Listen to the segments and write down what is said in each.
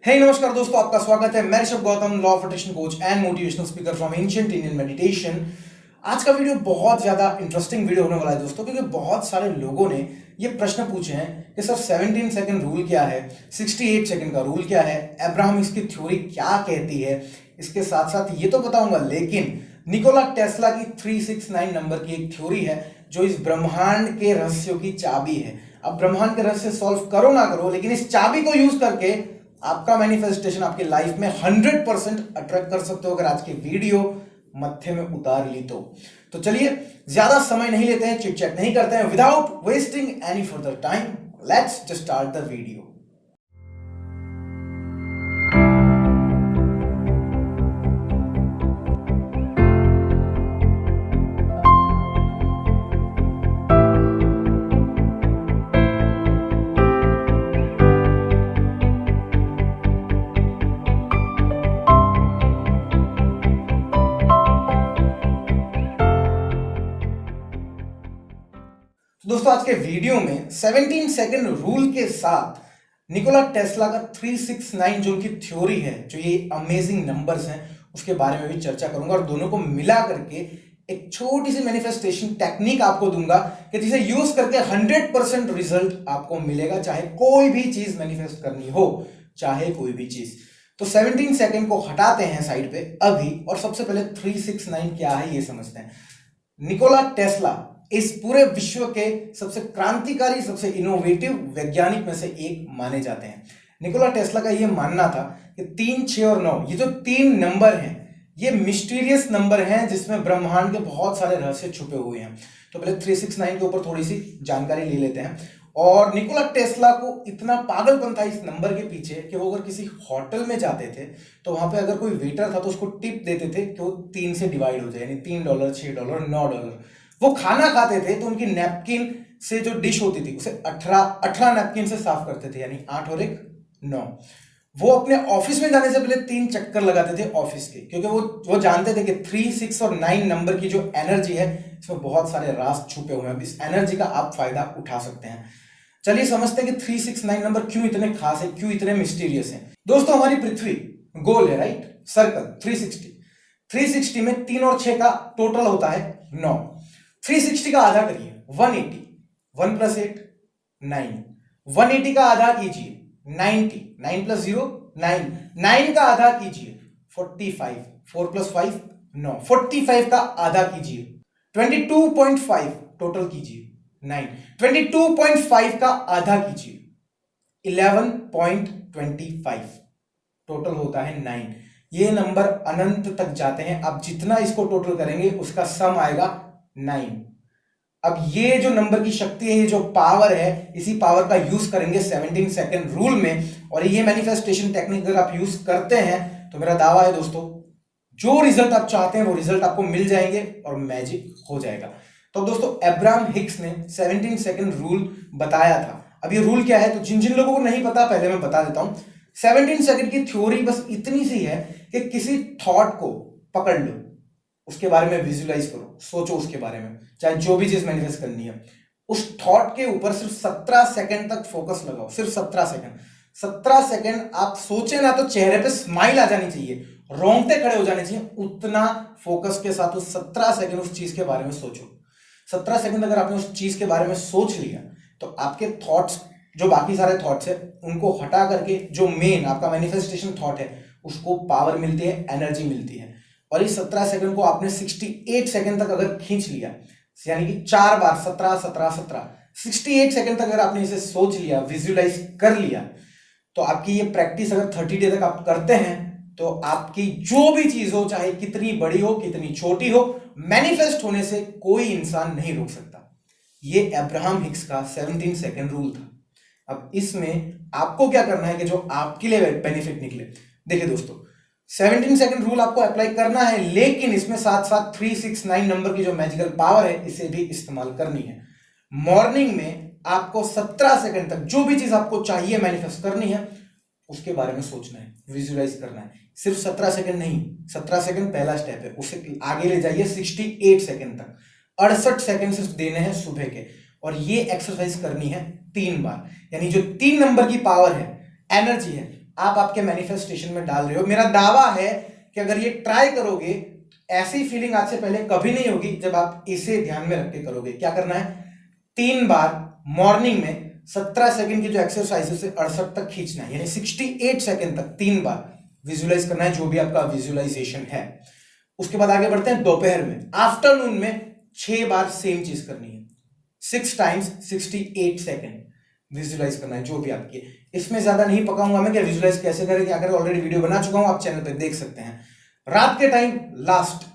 नमस्कार दोस्तों, आपका स्वागत है। मैं Rishabh Gautam, law of attraction coach and motivational speaker from ancient Indian meditation. आज का वीडियो बहुत ज्यादा इंटरेस्टिंग वीडियो होने वाला है दोस्तों, क्योंकि बहुत सारे लोगों ने ये प्रश्न पूछे हैं कि सर 17 सेकंड रूल क्या है, 68 सेकंड का रूल क्या है, अब्राहम हिक्स की थ्योरी क्या कहती है। इसके साथ साथ ये तो बताऊंगा, लेकिन निकोला टेस्ला की 369 नंबर की एक थ्योरी है जो इस ब्रह्मांड के रहस्यों की चाबी है। अब ब्रह्मांड के रहस्य सॉल्व करो ना करो, लेकिन इस चाबी को यूज करके आपका मैनिफेस्टेशन आपकी लाइफ में 100% अट्रैक्ट कर सकते हो, अगर आज की वीडियो मत्थे में उतार ली तो चलिए ज्यादा समय नहीं लेते हैं, चिट चैट नहीं करते हैं, without wasting any further time let's just start the video. दोस्तों आज के वीडियो में 17 सेकंड रूल के साथ निकोला टेस्ला का 369 जो उनकी थ्योरी है, जो ये अमेजिंग नंबर्स हैं, उसके बारे में भी चर्चा करूंगा और दोनों को मिला करके एक छोटी सी मैनिफेस्टेशन टेक्निक आपको दूंगा कि जिसे यूज करके 100% रिजल्ट आपको मिलेगा, चाहे कोई भी चीज मैनिफेस्ट करनी हो, चाहे कोई भी चीज। तो 17 सेकंड को हटाते हैं साइड पे अभी, और सबसे पहले 369 क्या है ये समझते हैं। निकोला टेस्ला इस पूरे विश्व के सबसे क्रांतिकारी, सबसे इनोवेटिव वैज्ञानिक में से एक माने जाते हैं। निकोला टेस्ला का यह मानना था कि 3, 6 और 9 ये जो 3 नंबर हैं, ये मिस्टीरियस नंबर हैं जिसमें ब्रह्मांड के बहुत सारे रहस्य छुपे हुए हैं। तो पहले 369 के ऊपर थोड़ी सी जानकारी ले लेते हैं। और निकोला टेस्ला को इतना पागलपन था इस नंबर के पीछे कि वो अगर किसी होटल में जाते थे तो वहां पे अगर कोई वेटर था तो उसको टिप देते थे कि वो 3 से डिवाइड हो जाए, यानी $3, $6, $9। वो खाना खाते थे तो उनकी नैपकिन से जो डिश होती थी उसे 18 नैपकिन से साफ करते थे, यानी 8 और 1 9। वो अपने ऑफिस में जाने से पहले 3 चक्कर लगाते थे ऑफिस के, क्योंकि वो जानते थे कि 3, 6 और 9 नंबर की जो एनर्जी है, इसमें बहुत सारे राज छुपे हुए हैं। इस एनर्जी का आप फायदा उठा सकते हैं। चलिए समझते हैं कि 369 नंबर क्यों इतने खास है, क्यों इतने मिस्टीरियस है। दोस्तों हमारी पृथ्वी गोल है, राइट, सर्कल 360 में 3 और 6 का टोटल होता है 9। 360 का आधा करिए 180, 1 + 8 9। 180 का आधा कीजिए 90, 9 + 0 9। 9 का आधा कीजिए 45, 4 + 5 9। 45 का आधा कीजिए 22.5, टोटल कीजिए 9। 22.5 का आधा कीजिए 11.25, टोटल होता है 9। ये नंबर अनंत तक जाते हैं। आप जितना इसको टोटल करेंगे उसका सम आएगा 9। अब ये जो नंबर की शक्ति है, ये जो पावर है, इसी पावर का यूज करेंगे 17 सेकंड रूल में। और ये मैनिफेस्टेशन टेक्निक अगर आप यूज करते हैं तो मेरा दावा है दोस्तों, जो रिजल्ट आप चाहते हैं वो रिजल्ट आपको मिल जाएंगे और मैजिक हो जाएगा। तो दोस्तों अब्राहम हिक्स ने 17 सेकंड रूल बताया था। अब ये रूल क्या है, तो जिन जिन लोगों को नहीं पता पहले मैं बता देता हूं। 17 सेकंड की थ्योरी बस इतनी सी है कि किसी थॉट को पकड़ लो, उसके बारे में विजुलाइज करो, सोचो उसके बारे में, चाहे जो भी चीज मैनिफेस्ट करनी है, उस थॉट के ऊपर सिर्फ 17 सेकंड तक फोकस लगाओ। सिर्फ 17 सेकंड। 17 सेकंड आप सोचे ना तो चेहरे पे स्माइल आ जानी चाहिए, रोंगटे खड़े हो जाने चाहिए, उतना फोकस के साथ उस 17 सेकंड उस चीज के बारे में सोचो। 17 सेकंड अगर आपने उस चीज के बारे में सोच लिया तो आपके थॉट्स, जो बाकी सारे थॉट्स है, उनको हटा करके जो मेन आपका मैनिफेस्टेशन थॉट है उसको पावर मिलती है, एनर्जी मिलती है। और इस 17 सेकंड को आपने 68 सेकंड तक अगर खींच लिया, यानी कि 4 बार 17 17 17, 68 सेकंड तक अगर आपने इसे सोच लिया, विजुलाइज कर लिया, तो आपकी ये प्रैक्टिस अगर 30 डे तक आप करते हैं तो आपकी जो भी चीज हो, चाहे कितनी बड़ी हो कितनी छोटी हो, मैनिफेस्ट होने से कोई इंसान नहीं रोक सकता। ये अब्राहम हिक्स का 17 सेकंड रूल था। अब इसमें आपको क्या करना है कि जो आपके लिए बेनिफिट निकले। देखिए दोस्तों 17 सेकंड रूल आपको अप्लाई करना है, लेकिन इसमें साथ साथ 369 नंबर की जो मैजिकल पावर है इसे भी इस्तेमाल करनी है। मॉर्निंग में आपको 17 सेकंड तक जो भी चीज आपको चाहिए मैनिफेस्ट करनी है उसके बारे में सोचना है, विजुलाइज करना है। सिर्फ 17 सेकंड नहीं, 17 सेकंड पहला स्टेप है, उसे आगे ले जाइए 68 सेकंड तक। 68 सेकंड सिर्फ देने हैं सुबह के, और ये एक्सरसाइज करनी है 3 बार। यानी जो 3 नंबर की पावर है, एनर्जी है, आप आपके मैनिफेस्टेशन में डाल रहे हो। मेरा दावा है कि अगर ये ट्राई करोगे, ऐसी फीलिंग आज से पहले कभी नहीं होगी जब आप इसे ध्यान में रख के करोगे। क्या करना है, 3 बार मॉर्निंग में 17 सेकंड की जो एक्सरसाइज है उसे 68 तक खींचना है, यानी 68 सेकंड तक 3 बार विजुलाइज करना है, जो भी आपका विजुअलाइजेशन है। उसके बाद आगे बढ़ते हैं दोपहर में, आफ्टरनून में 6 बार सेम चीज करनी है, 6 टाइम्स 68 सेकंड विजुलाइज करना है, जो भी आपकी। इसमें ज्यादा नहीं पकाऊंगा मैं, क्या विजुलाइज कैसे करें क्या करें, ऑलरेडी वीडियो बना चुका हूं, आप चैनल पे देख सकते हैं। रात के टाइम लास्ट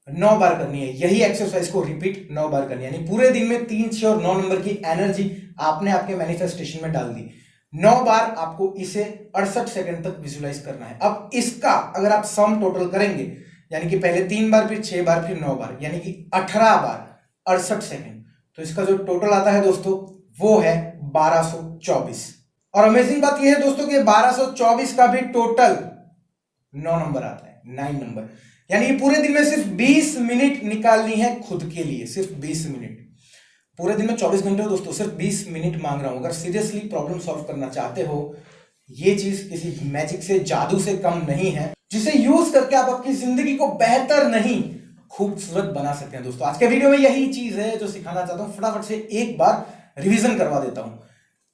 9 बार करनी है, यही एक्सरसाइज को रिपीट 9 बार करनी है, यानी पूरे दिन में 3, 6 और 9 नंबर की एनर्जी आपने आपके मैनिफेस्टेशन में डाल दी। 9 बार आपको इसे 68 सेकंड तक विजुलाइज करना है। अब इसका अगर आप सम टोटल करेंगे, यानी कि पहले 3 बार फिर 6 बार फिर 9 बार, यानी कि 18 बार 68 सेकंड, तो इसका जो टोटल आता है दोस्तों वो है 1224। और अमेजिंग बात यह है दोस्तों कि 1224 का भी टोटल 9 नंबर आता है, 9 नंबर, यानी पूरे दिन में सिर्फ 20 मिनट निकालनी है खुद के लिए, सिर्फ 20 मिनट। पूरे दिन में 24 घंटे हो दोस्तों, सिर्फ 20 मिनट मांग रहा हूं। अगर सीरियसली प्रॉब्लम सॉल्व करना चाहते हो, ये चीज किसी मैजिक से, जादू से कम नहीं है, जिसे यूज करके आप आपकी जिंदगी को बेहतर नहीं खूबसूरत बना सकते हैं। दोस्तों आज के वीडियो में यही चीज है जो सिखाना चाहता हूं, फटाफट से एक बार रिवीजन करवा देता हूं।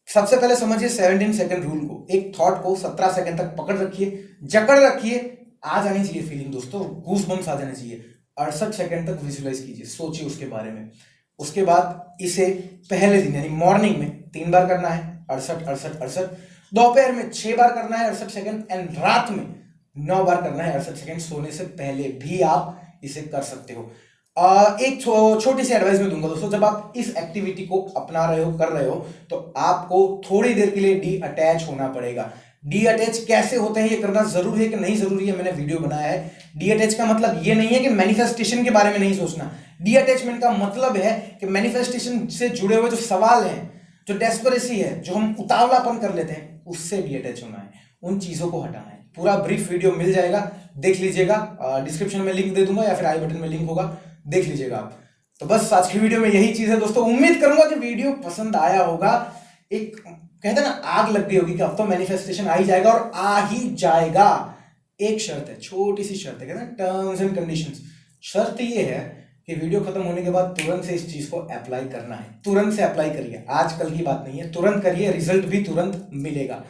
सबसे पहले समझिए 17 सेकंड रूल को। एक थॉट को 17 सेकंड तक पकड़ रखिए, जकड़ रखिए, आ जानी चाहिए फीलिंग दोस्तों, गूस बम्स आ जाने चाहिए। 68 सेकंड तक विजुलाइज कीजिए, सोचिए उसके बारे में। उसके बाद इसे पहले दिन यानी मॉर्निंग में 3 बार करना है, 68 68 68। दोपहर में 6 बार करना है 68 सेकंड, एंड रात में 9 बार करना है 68 सेकंड। सोने से पहले भी आप इसे कर सकते हो। एक छोटी सी एडवाइस मैं दूंगा दोस्तों, जब आप इस एक्टिविटी को अपना रहे हो, कर रहे हो, तो आपको थोड़ी देर के लिए डी अटैच होना पड़ेगा। डी अटैच कैसे होते हैं, ये करना जरूरी है कि नहीं जरूरी है, मैंने वीडियो बनाया है। डी अटैच का मतलब ये नहीं है कि मैनिफेस्टेशन के बारे में नहीं सोचना। डी अटैचमेंट का मतलब है कि मैनिफेस्टेशन से जुड़े हुए जो सवाल हैं, जो डेस्परेसी है, जो हम उतावलापन कर लेते हैं, उससे डी अटैच होना है, उन चीजों को हटाना है। पूरा ब्रीफ वीडियो मिल जाएगा, देख लीजिएगा, डिस्क्रिप्शन में लिंक दे दूंगा या फिर आई बटन में लिंक होगा, देख लीजिएगा आप। तो बस आज की वीडियो में यही चीज है दोस्तों। उम्मीद करूंगा कि वीडियो पसंद आया होगा। एक कहते हैं ना, आग लग गई होगी कि अब तो मैनिफेस्टेशन आ ही जाएगा, और आ ही जाएगा। एक शर्त है, छोटी सी शर्त है, कहते हैं टर्म्स एंड कंडीशंस। शर्त ये है कि वीडियो खत्म होने के बाद तुरंत से इस चीज को अप्लाई करना है, तुरंत से अप्लाई करिए, आज कल की बात नहीं है, तुरंत करिए, रिजल्ट भी तुरंत मिलेगा।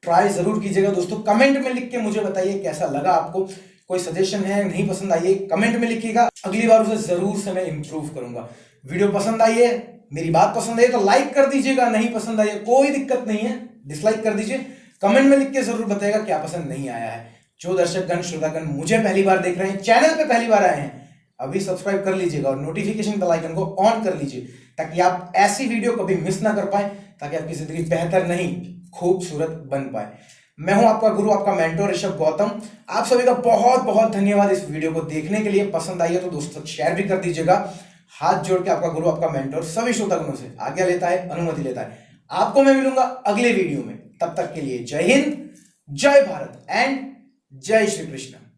ट्राई जरूर कीजिएगा दोस्तों। कमेंट में लिख के मुझे बताइए कैसा लगा आपको, कोई सजेशन है, नहीं पसंद आई है, कमेंट में लिखिएगा, अगली बार उसे जरूर से मैं इंप्रूव करूंगा। वीडियो पसंद आई है, मेरी बात पसंद आई है तो लाइक कर दीजिएगा, नहीं पसंद आई है कोई दिक्कत नहीं है, डिसलाइक कर दीजिए। कमेंट में लिख के जरूर बताइएगा क्या पसंद नहीं आया है। जो दर्शकगण श्रोतागण मुझे पहली बार देख रहे हैं, चैनल पे पहली बार आए हैं, अभी सब्सक्राइब कर लीजिएगा और नोटिफिकेशन बेल आइकन को ऑन कर लीजिए, ताकि आप ऐसी वीडियो कभी मिस ना कर पाए, ताकि आपकी जिंदगी बेहतर नहीं खूबसूरत बन पाए। मैं हूं आपका गुरु, आपका मेंटोर ऋषभ गौतम। आप सभी का बहुत बहुत धन्यवाद इस वीडियो को देखने के लिए। पसंद आई है तो दोस्तों शेयर भी कर दीजिएगा। हाथ जोड़ के आपका गुरु, आपका मेंटोर सभी श्रोतागणों से आज्ञा लेता है, अनुमति लेता है। आपको मैं मिलूंगा अगले वीडियो में, तब तक के लिए जय हिंद, जय भारत एंड जय श्री कृष्ण।